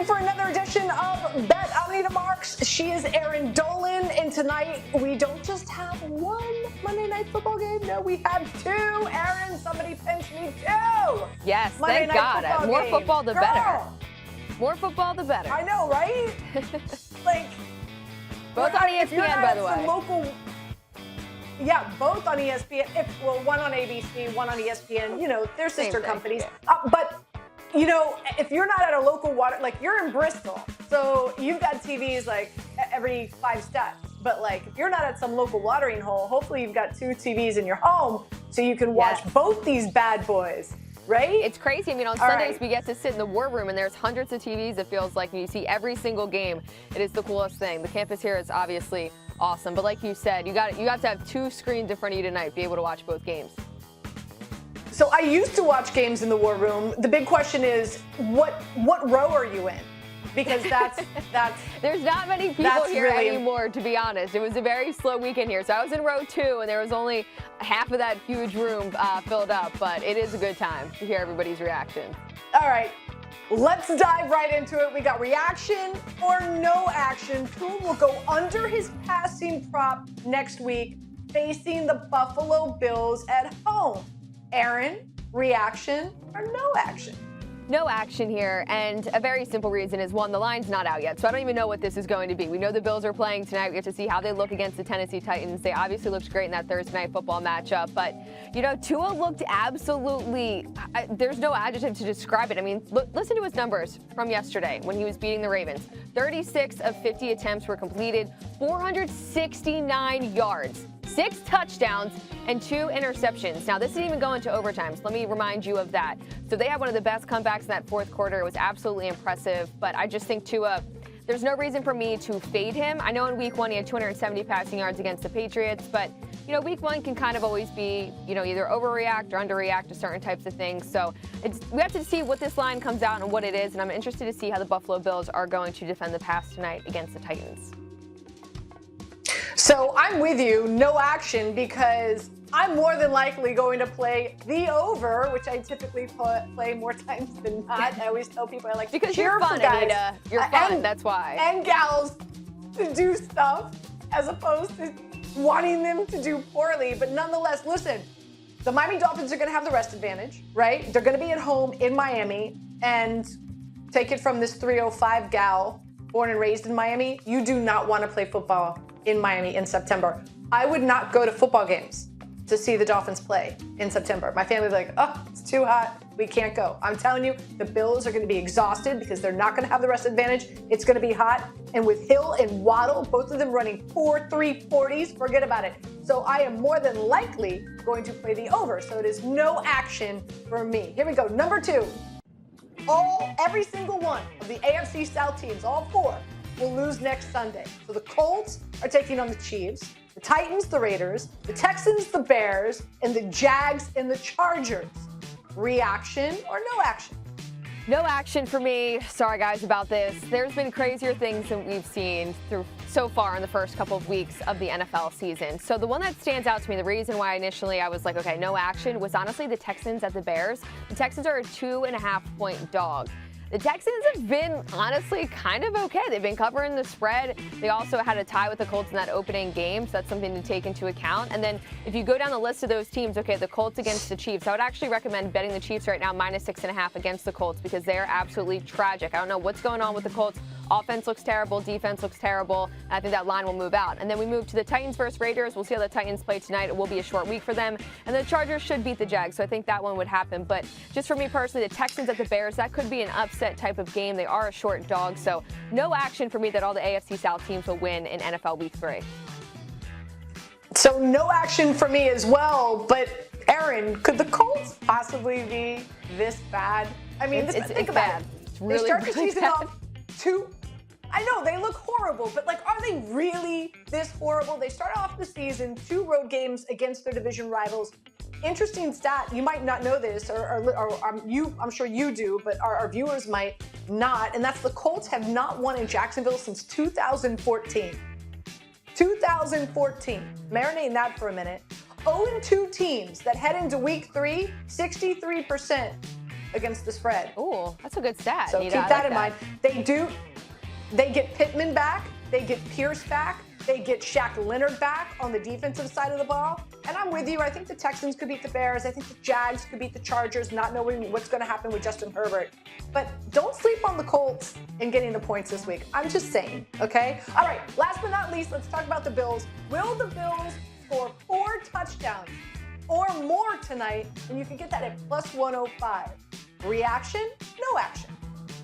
in for another edition of Bet Anita Marks. She is Erin Dolan, and tonight we don't just have one Monday Night Football game. No, we have two. Erin, somebody pinch me two. Yes, Monday thank God. More football, the better. More football, the better. I know, right? Like both on ESPN, by the way. Yeah, both on ESPN. One on ABC, one on ESPN. You know, they're sister companies. But you know, if you're not at a local water, like you're in Bristol, so you've got TVs like every 5 steps. But like if you're not at some local watering hole, hopefully you've got 2 TVs in your home so you can watch both these bad boys, right? It's crazy. I mean, on Sundays we get to sit in the war room and there's hundreds of TVs. It feels like you see every single game. It is the coolest thing. The campus here is obviously awesome, but like you said, you have to have 2 screens in front of you tonight, be able to watch both games. So I used to watch games in the war room. The big question is, what row are you in? Because that's there's not many people here anymore, to be honest. It was a very slow weekend here. So I was in row 2, and there was only half of that huge room filled up. But it is a good time to hear everybody's reaction. All right, let's dive right into it. We got reaction or no action. Who will go under his passing prop next week, facing the Buffalo Bills at home? Erin, reaction or no action? No action here, and a very simple reason is, one, the line's not out yet, so I don't even know what this is going to be. We know the Bills are playing tonight. We get to see how they look against the Tennessee Titans. They obviously looked great in that Thursday Night Football matchup, but, you know, Tua looked absolutely, there's no adjective to describe it. I mean, listen to his numbers from yesterday when he was beating the Ravens. 36 of 50 attempts were completed, 469 yards. 6 touchdowns and 2 interceptions. Now, this isn't even going to overtime, so let me remind you of that. So they had one of the best comebacks in that fourth quarter. It was absolutely impressive, but I just think Tua, there's no reason for me to fade him. I know in week 1 he had 270 passing yards against the Patriots, but, you know, week 1 can kind of always be, you know, either overreact or underreact to certain types of things. So we have to see what this line comes out and what it is, and I'm interested to see how the Buffalo Bills are going to defend the pass tonight against the Titans. So I'm with you, no action, because I'm more than likely going to play the over, which I typically play more times than not. I always tell people I like to cheer you're fun, for guys, Anita. You're fun, that's why. And gals to do stuff as opposed to wanting them to do poorly. But nonetheless, listen, the Miami Dolphins are going to have the rest advantage, right? They're going to be at home in Miami, and take it from this 305 gal born and raised in Miami, you do not want to play football in Miami in September. I would not go to football games to see the Dolphins play in September. My family's like, oh, it's too hot. We can't go. I'm telling you, the Bills are going to be exhausted because they're not going to have the rest advantage. It's going to be hot. And with Hill and Waddle, both of them running 4.3 40s, forget about it. So I am more than likely going to play the over. So it is no action for me. Here we go. Number 2. Every single one of the AFC South teams, all 4, will lose next Sunday. So the Colts are taking on the Chiefs, the Titans, the Raiders, the Texans, the Bears, and the Jags and the Chargers. Reaction or no action? No action for me. Sorry, guys, about this. There's been crazier things than we've seen through so far in the first couple of weeks of the NFL season. So the one that stands out to me, the reason why initially I was like, okay, no action, was honestly the Texans at the Bears. The Texans are a 2.5-point dog. The Texans have been, honestly, kind of okay. They've been covering the spread. They also had a tie with the Colts in that opening game, so that's something to take into account. And then if you go down the list of those teams, okay, the Colts against the Chiefs, I would actually recommend betting the Chiefs right now -6.5 against the Colts because they are absolutely tragic. I don't know what's going on with the Colts. Offense looks terrible. Defense looks terrible. And I think that line will move out. And then we move to the Titans versus Raiders. We'll see how the Titans play tonight. It will be a short week for them. And the Chargers should beat the Jags, so I think that one would happen. But just for me personally, the Texans at the Bears, that could be an upset type of game. They are a short dog, so no action for me that all the AFC South teams will win in NFL Week 3. So no action for me as well, but Erin, could the Colts possibly be this bad? I mean, think about it. It's really, they start really the season bad. off I know, they look horrible, but like, are they really this horrible? They start off the season 2 road games against their division rivals. Interesting stat, you might not know this, I'm sure you do, but our viewers might not, and that's the Colts have not won in Jacksonville since 2014. 2014. Marinate in that for a minute. 0-2 teams that head into week 3, 63% against the spread. Ooh, that's a good stat. So Anita, keep that in mind. They get Pittman back. They get Pierce back. They get Shaq Leonard back on the defensive side of the ball. And I'm with you. I think the Texans could beat the Bears. I think the Jags could beat the Chargers, not knowing what's going to happen with Justin Herbert. But don't sleep on the Colts in getting the points this week. I'm just saying, okay? All right, last but not least, let's talk about the Bills. Will the Bills score 4 touchdowns or more tonight? And you can get that at plus 105. Reaction? No action.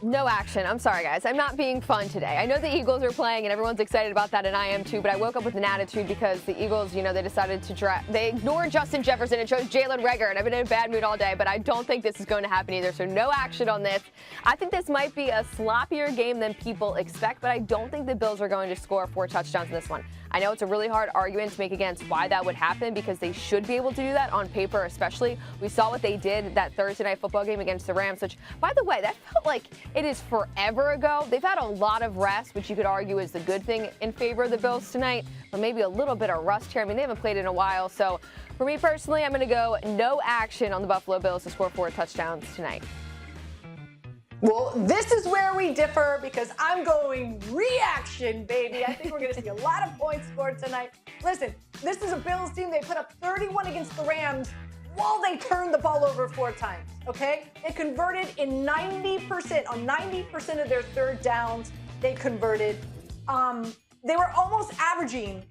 No action. I'm sorry, guys. I'm not being fun today. I know the Eagles are playing and everyone's excited about that, and I am too, but I woke up with an attitude because the Eagles, they decided to they ignored Justin Jefferson and chose Jalen Reagor, and I've been in a bad mood all day, but I don't think this is going to happen either, so no action on this. I think this might be a sloppier game than people expect, but I don't think the Bills are going to score 4 touchdowns in this one. I know it's a really hard argument to make against why that would happen because they should be able to do that on paper, especially. We saw what they did that Thursday night football game against the Rams, which, by the way, that felt like it is forever ago. They've had a lot of rest, which you could argue is the good thing in favor of the Bills tonight, but maybe a little bit of rust here. I mean, they haven't played in a while. So for me personally, I'm going to go no action on the Buffalo Bills to score 4 touchdowns tonight. Well, this is where we differ because I'm going reaction, baby. I think we're going to see a lot of points scored tonight. Listen, this is a Bills team. They put up 31 against the Rams while they turned the ball over 4 times, okay? They converted in 90%. On 90% of their third downs, they converted. They were almost averaging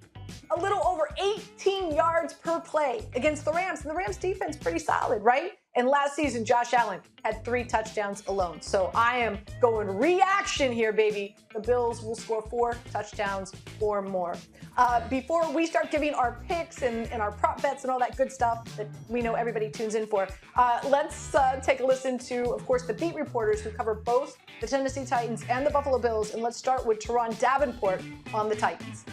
a little over 18 yards per play against the Rams. And the Rams defense pretty solid, right? And last season, Josh Allen had 3 touchdowns alone. So I am going reaction here, baby. The Bills will score 4 touchdowns or more. Before we start giving our picks and our prop bets and all that good stuff that we know everybody tunes in for, let's take a listen to, of course, the beat reporters who cover both the Tennessee Titans and the Buffalo Bills. And let's start with Teron Davenport on the Titans.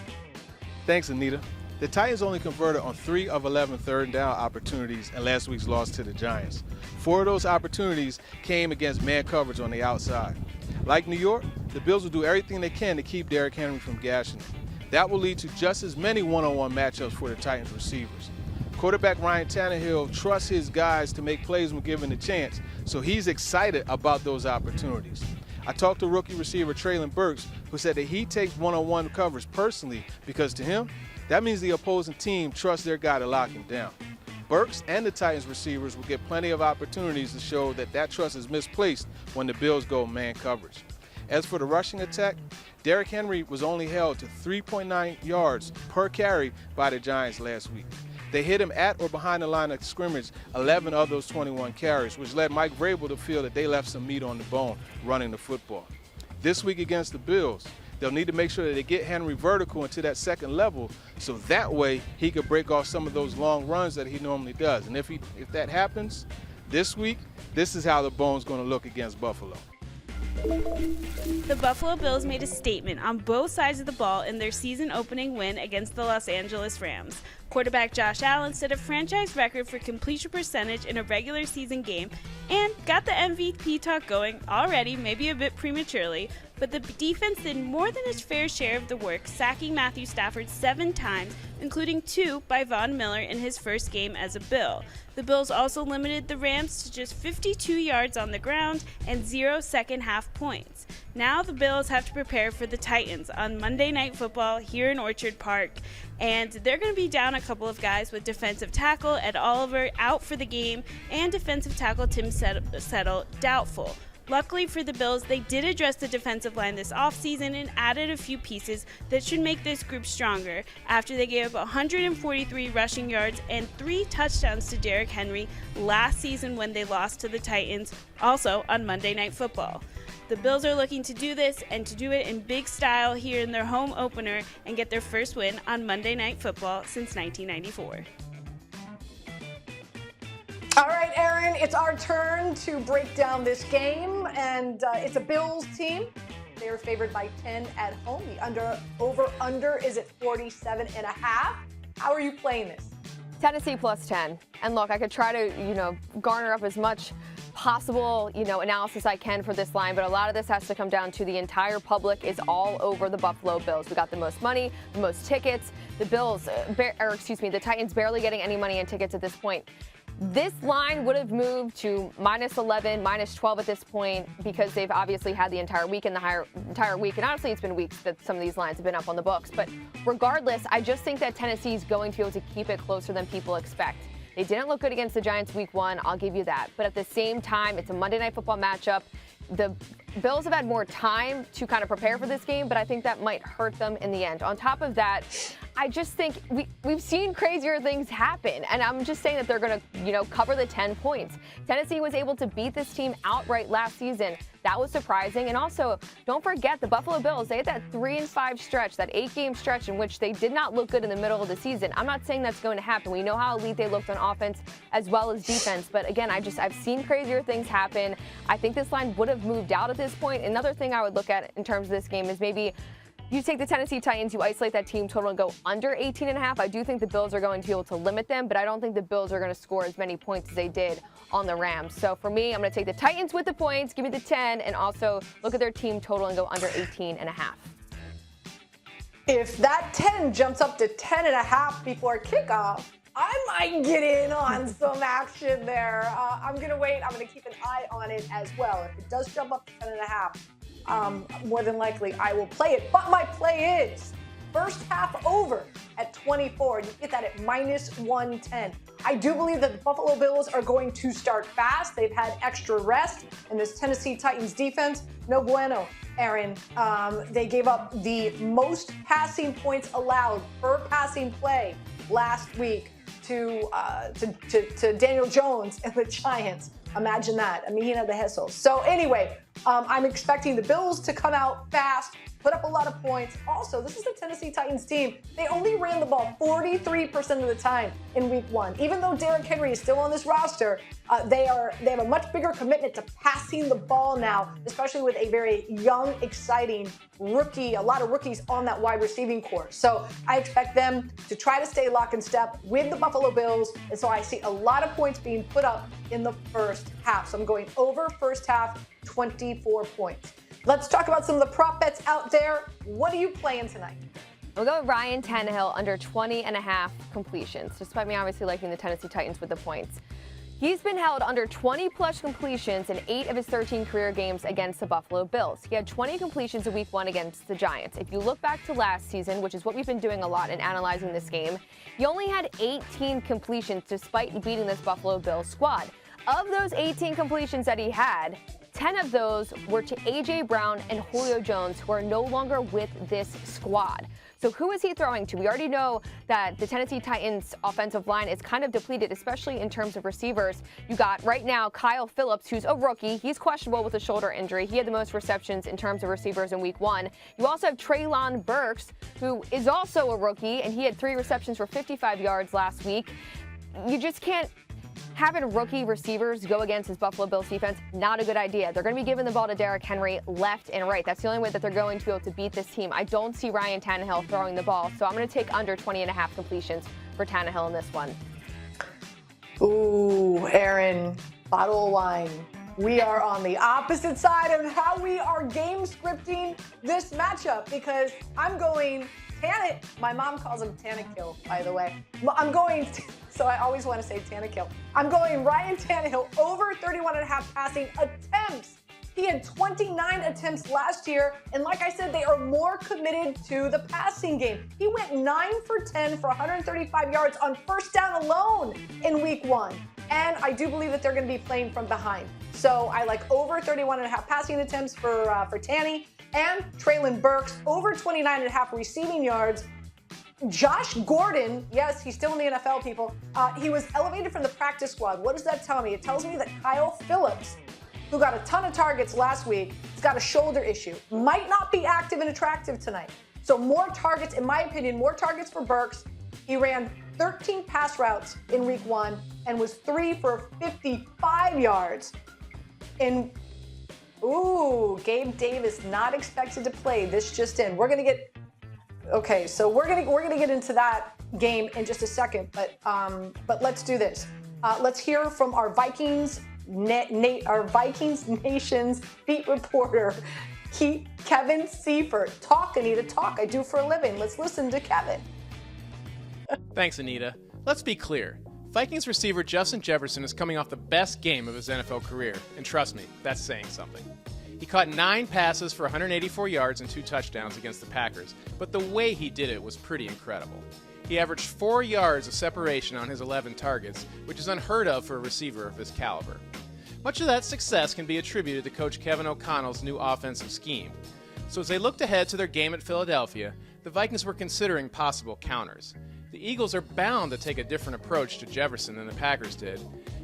Thanks, Anita. The Titans only converted on 3 of 11 third down opportunities in last week's loss to the Giants. 4 of those opportunities came against man coverage on the outside. Like New York, the Bills will do everything they can to keep Derrick Henry from gashing it. That will lead to just as many one-on-one matchups for the Titans receivers. Quarterback Ryan Tannehill trusts his guys to make plays when given the chance, so he's excited about those opportunities. I talked to rookie receiver Treylon Burks, who said that he takes one-on-one coverage personally because to him, that means the opposing team trusts their guy to lock him down. Burks and the Titans receivers will get plenty of opportunities to show that trust is misplaced when the Bills go man coverage. As for the rushing attack, Derrick Henry was only held to 3.9 yards per carry by the Giants last week. They hit him at or behind the line of scrimmage 11 of those 21 carries, which led Mike Vrabel to feel that they left some meat on the bone running the football. This week against the Bills, they'll need to make sure that they get Henry vertical into that second level so that way he could break off some of those long runs that he normally does. And if that happens this week, this is how the Bone's going to look against Buffalo. The Buffalo Bills made a statement on both sides of the ball in their season-opening win against the Los Angeles Rams. Quarterback Josh Allen set a franchise record for completion percentage in a regular season game and got the MVP talk going already, maybe a bit prematurely, but the defense did more than its fair share of the work, sacking Matthew Stafford 7 times, including 2 by Von Miller in his first game as a Bill. The Bills also limited the Rams to just 52 yards on the ground and 0 second-half points. Now the Bills have to prepare for the Titans on Monday Night Football here in Orchard Park, and they're going to be down a couple of guys with defensive tackle Ed Oliver out for the game and defensive tackle Tim Settle doubtful. Luckily for the Bills, they did address the defensive line this offseason and added a few pieces that should make this group stronger after they gave up 143 rushing yards and 3 touchdowns to Derrick Henry last season when they lost to the Titans, also on Monday Night Football. The Bills are looking to do this and to do it in big style here in their home opener and get their first win on Monday Night Football since 1994. All right, Erin, it's our turn to break down this game, and it's a Bills team. They are favored by 10 at home. The over-under is at 47.5. How are you playing this? Tennessee plus 10. And look, I could try to, garner up as much possible, analysis I can for this line, but a lot of this has to come down to the entire public is all over the Buffalo Bills. We got the most money, the most tickets. The Titans barely getting any money in tickets at this point. This line would have moved to -11, -12 at this point because they've obviously had the entire week and the entire week. And honestly, it's been weeks that some of these lines have been up on the books. But regardless, I just think that Tennessee's going to be able to keep it closer than people expect. They didn't look good against the Giants week 1. I'll give you that. But at the same time, it's a Monday Night Football matchup. The Bills have had more time to kind of prepare for this game, but I think that might hurt them in the end. On top of that, I just think we've seen crazier things happen, and I'm just saying that they're going to, cover the 10 points. Tennessee was able to beat this team outright last season. That was surprising. And also, don't forget the Buffalo Bills. They had that 3-5 stretch, that 8-game stretch in which they did not look good in the middle of the season. I'm not saying that's going to happen. We know how elite they looked on offense as well as defense. But again, I've seen crazier things happen. I think this line would have moved out at this point. Another thing I would look at in terms of this game is maybe you take the Tennessee Titans, you isolate that team total and go under 18.5. I do think the Bills are going to be able to limit them, but I don't think the Bills are going to score as many points as they did on the Rams. So for me, I'm going to take the Titans with the points, give me the 10, and also look at their team total and go under 18.5. If that 10 jumps up to 10.5 before kickoff, I might get in on some action there. I'm going to wait. I'm going to keep an eye on it as well. If it does jump up to 10.5, more than likely I will play it. But my play is first half over at 24. You get that at -110. I do believe that the Buffalo Bills are going to start fast. They've had extra rest, and this Tennessee Titans defense, no bueno, Erin. They gave up the most passing points allowed per passing play last week to Daniel Jones and the Giants. Imagine that. Anita the Hessel. So anyway, I'm expecting the Bills to come out fast, put up a lot of points. Also, this is the Tennessee Titans team. They only ran the ball 43% of the time in week 1. Even though Derrick Henry is still on this roster, they have a much bigger commitment to passing the ball now, especially with a very young, exciting rookie, a lot of rookies on that wide receiving corps. So I expect them to try to stay lock and step with the Buffalo Bills. And so I see a lot of points being put up in the first half. So I'm going over first half, 24 points. Let's talk about some of the prop bets out there. What are you playing tonight? We'll go with Ryan Tannehill under 20.5 completions, despite me obviously liking the Tennessee Titans with the points. He's been held under 20-plus completions in 8 of his 13 career games against the Buffalo Bills. He had 20 completions in week 1 against the Giants. If you look back to last season, which is what we've been doing a lot in analyzing this game, he only had 18 completions despite beating this Buffalo Bills squad. Of those 18 completions that he had, 10 of those were to A.J. Brown and Julio Jones, who are no longer with this squad. So who is he throwing to? We already know that the Tennessee Titans offensive line is kind of depleted, especially in terms of receivers. You got right now Kyle Phillips, who's a rookie. He's questionable with a shoulder injury. He had the most receptions in terms of receivers in week 1. You also have Treylon Burks, who is also a rookie, and he had 3 receptions for 55 yards last week. You just can't having rookie receivers go against his Buffalo Bills defense, not a good idea. They're going to be giving the ball to Derrick Henry left and right. That's the only way that they're going to be able to beat this team. I don't see Ryan Tannehill throwing the ball, so I'm going to take under 20.5 completions for Tannehill in this one. Ooh, Erin, bottle of wine. We are on the opposite side of how we are game scripting this matchup because I'm going my mom calls him Tannekill, by the way. So I always want to say Tannekill. I'm going Ryan Tannehill over 31.5 passing attempts. He had 29 attempts last year, and like I said, they are more committed to the passing game. He went 9 for 10 for 135 yards on first down alone in week 1. And I do believe that they're going to be playing from behind. So I like over 31.5 passing attempts for Tanny. And Treylon Burks, over 29.5 receiving yards. Josh Gordon, yes, he's still in the NFL, people. He was elevated from the practice squad. What does that tell me? It tells me that Kyle Phillips, who got a ton of targets last week, has got a shoulder issue. Might not be active and attractive tonight. So more targets, in my opinion, more targets for Burks. He ran 13 pass routes in week 1 and was 3 for 55 yards. Gabe Davis not expected to play. This just in. We're gonna get into that game in just a second. But let's do this. Let's hear from our Vikings Nation's beat reporter, Kevin Seifert. Talk, Anita, talk. I do for a living. Let's listen to Kevin. Thanks, Anita. Let's be clear. Vikings receiver Justin Jefferson is coming off the best game of his NFL career, and trust me, that's saying something. He caught 9 passes for 184 yards and 2 touchdowns against the Packers, but the way he did it was pretty incredible. He averaged 4 yards of separation on his 11 targets, which is unheard of for a receiver of his caliber. Much of that success can be attributed to Coach Kevin O'Connell's new offensive scheme. So as they looked ahead to their game at Philadelphia, the Vikings were considering possible counters. The Eagles are bound to take a different approach to Jefferson than the Packers did,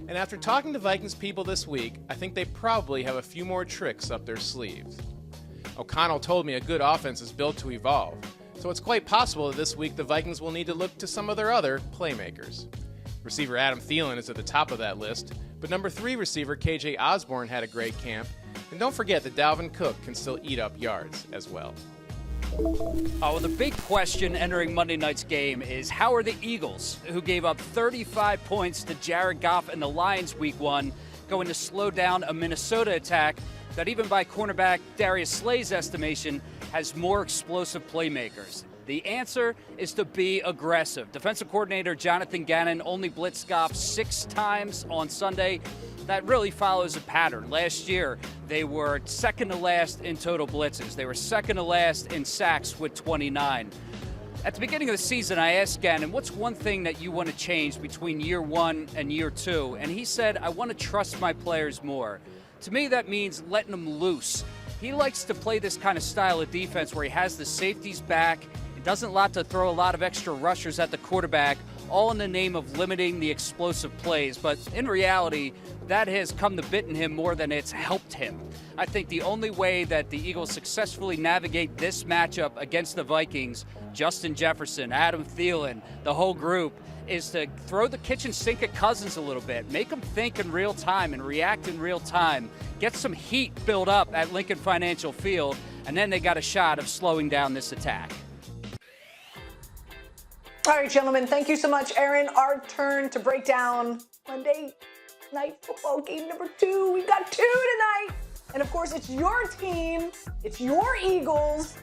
and after talking to Vikings people this week, I think they probably have a few more tricks up their sleeves. O'Connell told me a good offense is built to evolve, so it's quite possible that this week the Vikings will need to look to some of their other playmakers. Receiver Adam Thielen is at the top of that list, but number 3 receiver KJ Osborne had a great camp, and don't forget that Dalvin Cook can still eat up yards as well. Oh, the big question entering Monday night's game is how are the Eagles, who gave up 35 points to Jared Goff and the Lions week 1, going to slow down a Minnesota attack that even by cornerback Darius Slay's estimation has more explosive playmakers? The answer is to be aggressive. Defensive coordinator Jonathan Gannon only blitzed Goff 6 times on Sunday. That really follows a pattern. Last year, they were second to last in total blitzes. They were second to last in sacks with 29. At the beginning of the season, I asked Gannon, what's one thing that you want to change between year 1 and year 2? And he said, I want to trust my players more. To me, that means letting them loose. He likes to play this kind of style of defense where he has the safeties back. He doesn't like to throw a lot of extra rushers at the quarterback, all in the name of limiting the explosive plays. But in reality, that has come to bitten him more than it's helped him. I think the only way that the Eagles successfully navigate this matchup against the Vikings, Justin Jefferson, Adam Thielen, the whole group, is to throw the kitchen sink at Cousins a little bit, make them think in real time and react in real time, get some heat built up at Lincoln Financial Field, and then they got a shot of slowing down this attack. All right, gentlemen, thank you so much. Erin, our turn to break down Monday Night Football game number 2. We've got 2 tonight. And of course, it's your team. It's your Eagles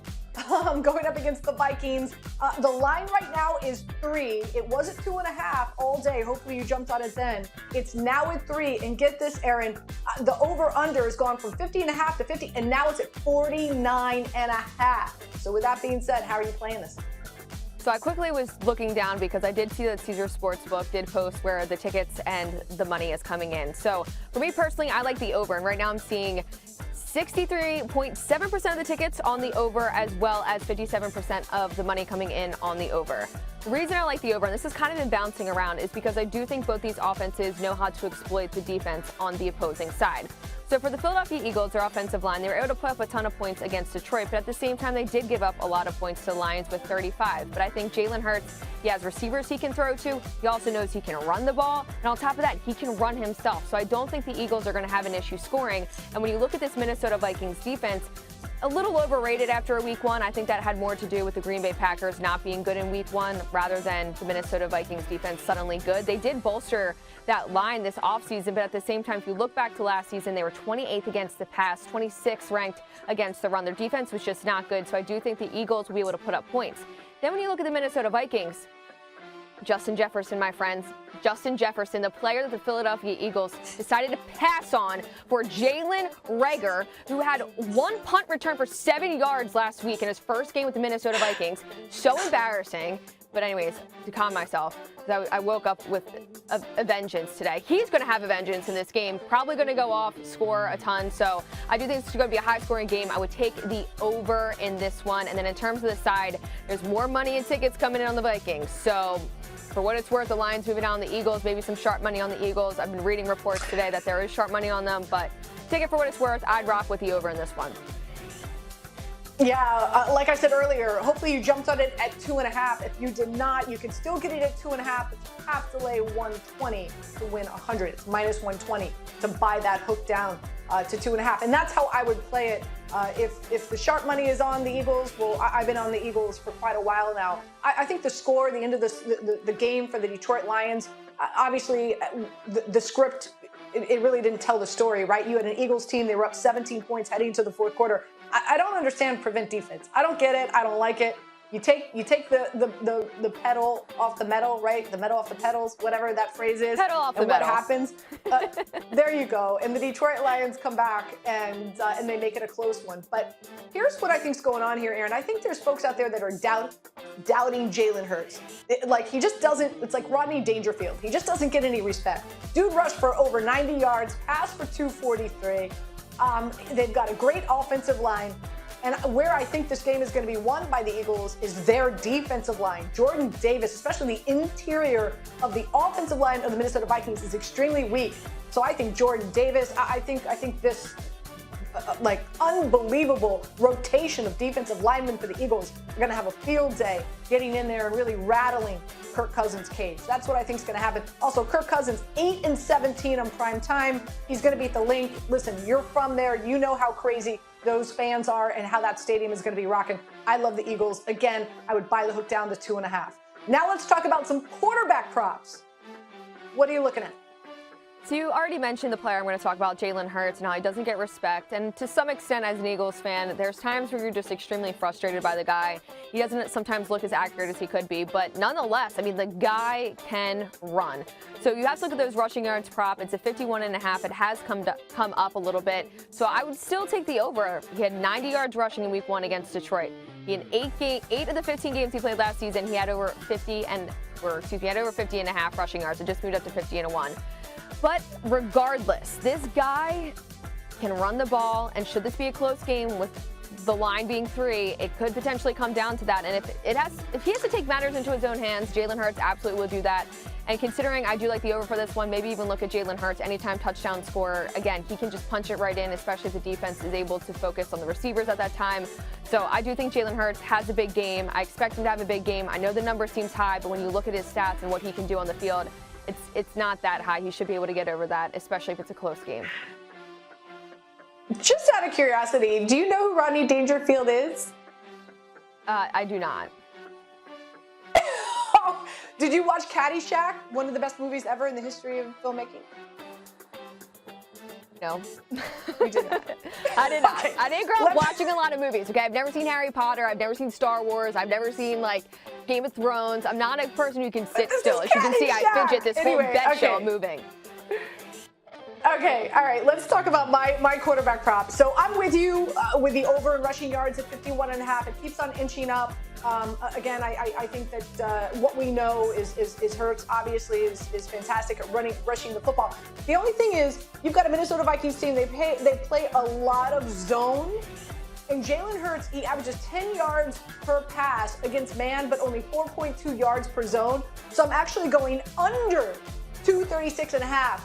going up against the Vikings. The line right now is 3. It was at 2.5 all day. Hopefully you jumped on it then. It's now at 3. And get this, Erin, the over-under has gone from 50.5 to 50, and now it's at 49.5. So with that being said, how are you playing this? So I quickly was looking down because I did see that Caesars Sportsbook did post where the tickets and the money is coming in. So for me personally, I like the over, and right now I'm seeing 63.7% of the tickets on the over, as well as 57% of the money coming in on the over. The reason I like the over, and this has kind of been bouncing around, is because I do think both these offenses know how to exploit the defense on the opposing side. So for the Philadelphia Eagles, their offensive line, they were able to put up a ton of points against Detroit, but at the same time, they did give up a lot of points to the Lions with 35. But I think Jalen Hurts, he has receivers he can throw to. He also knows he can run the ball. And on top of that, he can run himself. So I don't think the Eagles are going to have an issue scoring. And when you look at this Minnesota Vikings defense, a little overrated after week 1. I think that had more to do with the Green Bay Packers not being good in week 1 rather than the Minnesota Vikings defense suddenly good. They did bolster that line this offseason, but at the same time, if you look back to last season, they were 28th against the pass, 26th ranked against the run. Their defense was just not good, so I do think the Eagles will be able to put up points. Then when you look at the Minnesota Vikings, Justin Jefferson, my friends. Justin Jefferson, the player that the Philadelphia Eagles decided to pass on for Jalen Reagor, who had 1 punt return for 7 yards last week in his first game with the Minnesota Vikings. So embarrassing. But anyways, to calm myself, I woke up with a vengeance today. He's going to have a vengeance in this game. Probably going to go off, score a ton. So I do think this is going to be a high-scoring game. I would take the over in this one. And then in terms of the side, there's more money and tickets coming in on the Vikings. So for what it's worth, the Lions moving on the Eagles, maybe some sharp money on the Eagles. I've been reading reports today that there is sharp money on them, but take it for what it's worth. I'd rock with the over in this one. Yeah, like I said earlier, hopefully you jumped on it at 2.5. If you did not, you can still get it at 2.5. But you have to lay 120 to win 100. It's minus 120 to buy that hook down to 2.5. And that's how I would play it. If the sharp money is on the Eagles, well, I've been on the Eagles for quite a while now. I think the score, the end of the game for the Detroit Lions, obviously the script, it really didn't tell the story, right? You had an Eagles team, they were up 17 points heading into the fourth quarter. I don't understand prevent defense. I don't get it. I don't like it. You take the pedal off the metal, right? The metal off the pedals, whatever that phrase is. Pedal off the and what metals. happens? There you go. And the Detroit Lions come back and they make it a close one. But here's what I think's going on here, Erin. I think there's folks out there that are doubting Jalen Hurts. He just doesn't. It's like Rodney Dangerfield. He just doesn't get any respect. Dude rushed for over 90 yards, passed for 243. They've got a great offensive line. And where I think this game is going to be won by the Eagles is their defensive line. Jordan Davis, especially the interior of the offensive line of the Minnesota Vikings, is extremely weak. So I think Jordan Davis, I think this unbelievable rotation of defensive linemen for the Eagles are going to have a field day getting in there and really rattling Kirk Cousins' cage. That's what I think is going to happen. Also, Kirk Cousins, 8-17 on prime time. He's going to beat the Link. Listen, you're from there. You know how crazy those fans are and how that stadium is going to be rocking. I love the Eagles. Again, I would buy the hook down to 2.5. Now let's talk about some quarterback props. What are you looking at? So you already mentioned the player I'm going to talk about, Jalen Hurts, and how he doesn't get respect. And to some extent, as an Eagles fan, there's times where you're just extremely frustrated by the guy. He doesn't sometimes look as accurate as he could be. But nonetheless, I mean, the guy can run. So you have to look at those rushing yards prop. It's a 51.5. It has come up a little bit. So I would still take the over. He had 90 yards rushing in week 1 against Detroit. He had 8 of the 15 games he played last season, he had over 50.5 rushing yards. It just moved up to 50-1. But regardless, this guy can run the ball, and should this be a close game with the line being 3, it could potentially come down to that. And if he has to take matters into his own hands, Jalen Hurts absolutely will do that. And considering I do like the over for this one, maybe even look at Jalen Hurts anytime touchdown scorer. Again, he can just punch it right in, especially if the defense is able to focus on the receivers at that time. So I do think Jalen Hurts has a big game. I expect him to have a big game. I know the number seems high, but when you look at his stats and what he can do on the field, it's not that high. He should be able to get over that, especially if it's a close game. Just out of curiosity, do you know who Rodney Dangerfield is? I do not. Did you watch Caddyshack, one of the best movies ever in the history of filmmaking? No. You did not. I did not. Okay. I didn't grow up watching a lot of movies, okay? I've never seen Harry Potter. I've never seen Star Wars. I've never seen, Game of Thrones. I'm not a person who can sit still. As you can see, I fidget this whole bed show moving. Okay, all right, let's talk about my quarterback prop. So I'm with you with the over in rushing yards at 51.5. It keeps on inching up. Again, I think that what we know is Hurts obviously is fantastic at rushing the football. The only thing is, you've got a Minnesota Vikings team. They play a lot of zone. And Jalen Hurts, he averages 10 yards per pass against man, but only 4.2 yards per zone. So I'm actually going under 236.5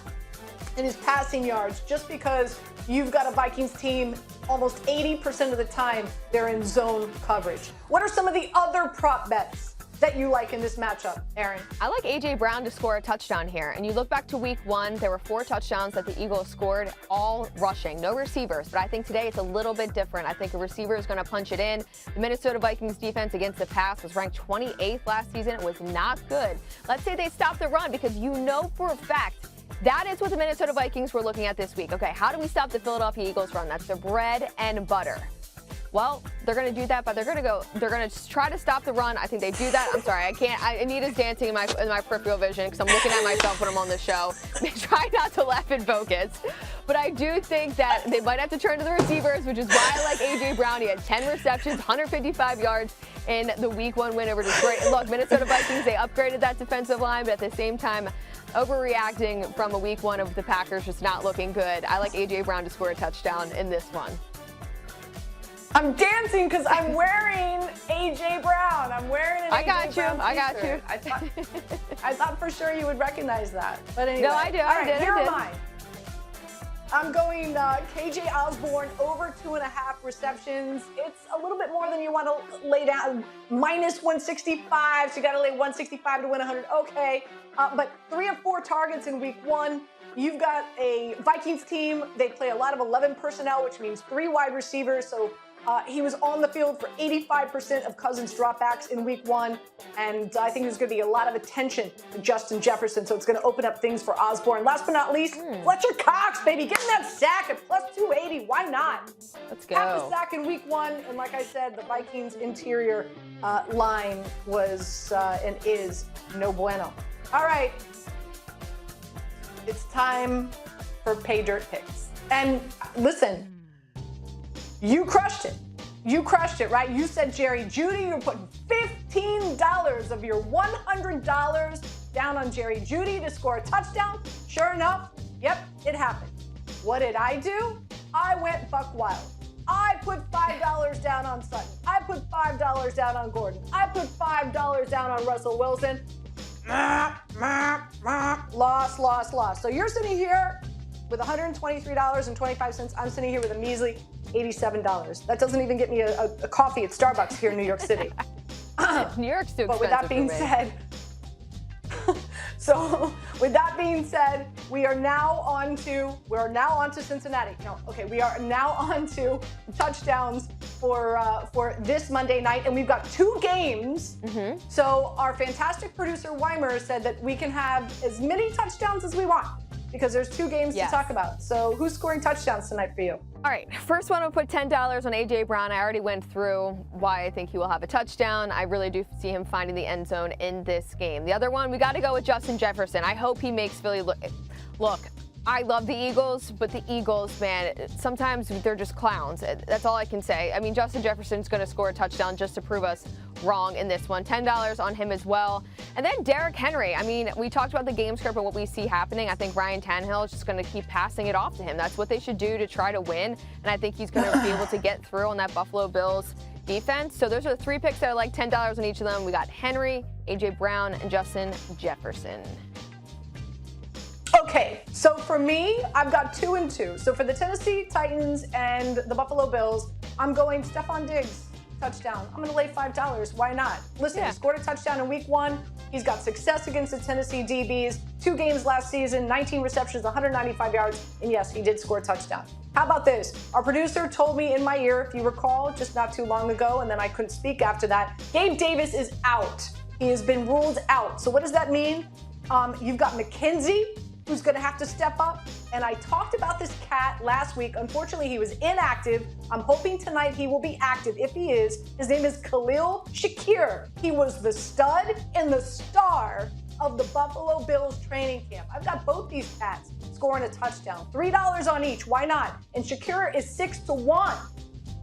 in his passing yards, just because you've got a Vikings team almost 80% of the time they're in zone coverage. What are some of the other prop bets that you like in this matchup, Erin? I like A.J. Brown to score a touchdown here. And you look back to week 1, there were 4 touchdowns that the Eagles scored, all rushing, no receivers. But I think today it's a little bit different. I think a receiver is going to punch it in. The Minnesota Vikings defense against the pass was ranked 28th last season. It was not good. Let's say they stop the run, because you know for a fact that is what the Minnesota Vikings were looking at this week. Okay, how do we stop the Philadelphia Eagles run? That's their bread and butter. Well, they're going to do that, but they're going to try to stop the run. I think they do that. I'm sorry, I can't. Anita's dancing in my peripheral vision because I'm looking at myself when I'm on the show. They try not to laugh and focus. But I do think that they might have to turn to the receivers, which is why I like A.J. Brown. He had 10 receptions, 155 yards in the week 1 win over Detroit. And look, Minnesota Vikings, they upgraded that defensive line, but at the same time, overreacting from a week 1 of the Packers just not looking good. I like A.J. Brown to score a touchdown in this one. I'm dancing because I'm wearing A.J. Brown. I'm wearing an A.J. Brown I got you. t-shirt. I thought for sure you would recognize that. But anyway. No, I do. All right, here I did. am I. I'm going KJ Osborne over 2.5 receptions. It's a little bit more than you want to lay down. Minus 165, so you got to lay 165 to win 100. Okay, but 3 of 4 targets in week 1. You've got a Vikings team. They play a lot of 11 personnel, which means 3 wide receivers. So He was on the field for 85% of Cousins' dropbacks in week 1, and I think there's going to be a lot of attention to Justin Jefferson, so it's going to open up things for Osborne. Last but not least, Fletcher Cox, baby, getting that sack at plus 280. Why not? Let's go. Half a sack in week 1, and like I said, the Vikings' interior line was and is no bueno. All right, it's time for Pay Dirt Picks. And listen, you crushed it. You crushed it, right? You said Jerry Jeudy. You're putting $15 of your $100 down on Jerry Jeudy to score a touchdown. Sure enough, yep, it happened. What did I do? I went buck wild. I put $5 down on Sutton. I put $5 down on Gordon. I put $5 down on Russell Wilson. Lost. So you're sitting here with $123.25. I'm sitting here with a measly $87. That doesn't even get me a coffee at Starbucks here in New York City. New York's too expensive. But with that being said, with that being said, we are now on to Cincinnati. No, okay, we are now on to touchdowns for this Monday night, and we've got 2 games. So our fantastic producer Weimer said that we can have as many touchdowns as we want, because there's 2 games to talk about. So who's scoring touchdowns tonight for you? All right, first one, I'll put $10 on A.J. Brown. I already went through why I think he will have a touchdown. I really do see him finding the end zone in this game. The other one, we got to go with Justin Jefferson. I hope he makes Philly look. I love the Eagles, but the Eagles, man, sometimes they're just clowns. That's all I can say. I mean, Justin Jefferson's going to score a touchdown just to prove us wrong in this one. $10 on him as well. And then Derrick Henry. I mean, we talked about the game script and what we see happening. I think Ryan Tannehill is just going to keep passing it off to him. That's what they should do to try to win. And I think he's going to be able to get through on that Buffalo Bills defense. So those are the 3 picks that are like $10 on each of them. We got Henry, A.J. Brown, and Justin Jefferson. Okay, so for me, I've got 2 and 2. So for the Tennessee Titans and the Buffalo Bills, I'm going Stephon Diggs, touchdown. I'm going to lay $5. Why not? Listen, he scored a touchdown in week 1. He's got success against the Tennessee DBs. 2 games last season, 19 receptions, 195 yards, and yes, he did score a touchdown. How about this? Our producer told me in my ear, if you recall, just not too long ago, and then I couldn't speak after that, Gabe Davis is out. He has been ruled out. So what does that mean? You've got McKenzie, who's going to have to step up. And I talked about this cat last week. Unfortunately, he was inactive. I'm hoping tonight he will be active. If he is, his name is Khalil Shakir. He was the stud and the star of the Buffalo Bills training camp. I've got both these cats scoring a touchdown. $3 on each. Why not? And Shakir is 6-1,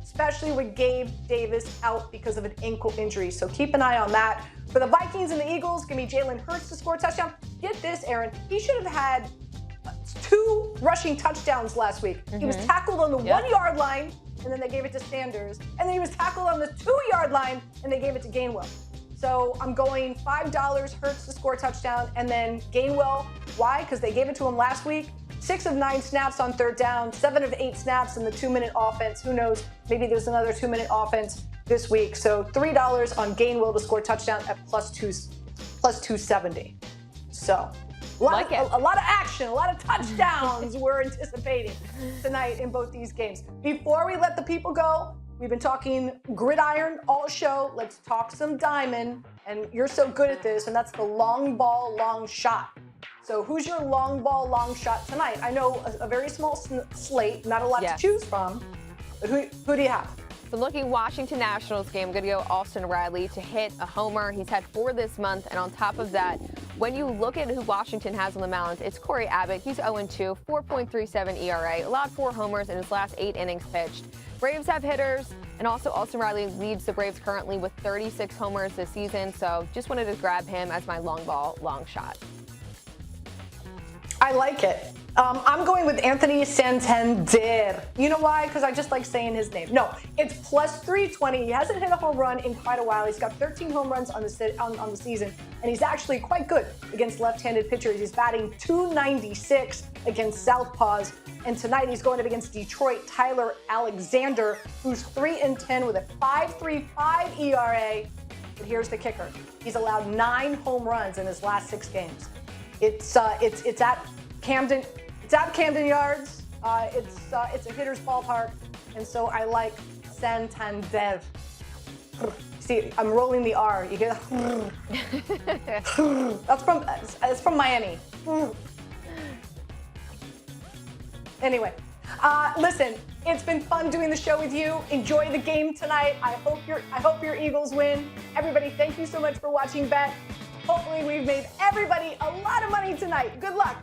especially with Gabe Davis out because of an ankle injury. So keep an eye on that. For the Vikings and the Eagles, give me Jalen Hurts to score a touchdown. Get this, Erin. He should have had 2 rushing touchdowns last week. He was tackled on the 1-yard line, and then they gave it to Sanders. And then he was tackled on the 2-yard line, and they gave it to Gainwell. So I'm going $5 Hurts to score a touchdown, and then Gainwell. Why? Because they gave it to him last week. 6 of 9 snaps on 3rd down, 7 of 8 snaps in the 2-minute offense. Who knows? Maybe there's another 2-minute offense this week. So $3 on Gainwell to score a touchdown at plus 270. So a lot of action, a lot of touchdowns we're anticipating tonight in both these games. Before we let the people go, we've been talking gridiron all show. Let's talk some diamond. And you're so good at this, and that's the long ball, long shot. So who's your long ball, long shot tonight? I know a very small slate, not a lot to choose from. But who do you have? So looking Washington Nationals game, I'm going to go Austin Riley to hit a homer. He's had 4 this month. And on top of that, when you look at who Washington has on the mound, it's Corey Abbott. He's 0-2, 4.37 ERA, allowed 4 homers in his last 8 innings pitched. Braves have hitters, and also Austin Riley leads the Braves currently with 36 homers this season. So just wanted to grab him as my long ball, long shot. I like it. I'm going with Anthony Santander. You know why? Because I just like saying his name. No, it's plus 320. He hasn't hit a home run in quite a while. He's got 13 home runs on the season, and he's actually quite good against left-handed pitchers. He's batting .296 against southpaws, and tonight he's going up against Detroit Tyler Alexander, who's 3-10 with a 5.35 ERA. But here's the kicker: he's allowed 9 home runs in his last 6 games. It's at Camden. It's at Camden Yards. It's a hitter's ballpark, and so I like Santander. See, I'm rolling the R. You get that's from Miami. Anyway, listen, it's been fun doing the show with you. Enjoy the game tonight. I hope your Eagles win. Everybody, thank you so much for watching Bet. Hopefully we've made everybody a lot of money tonight. Good luck.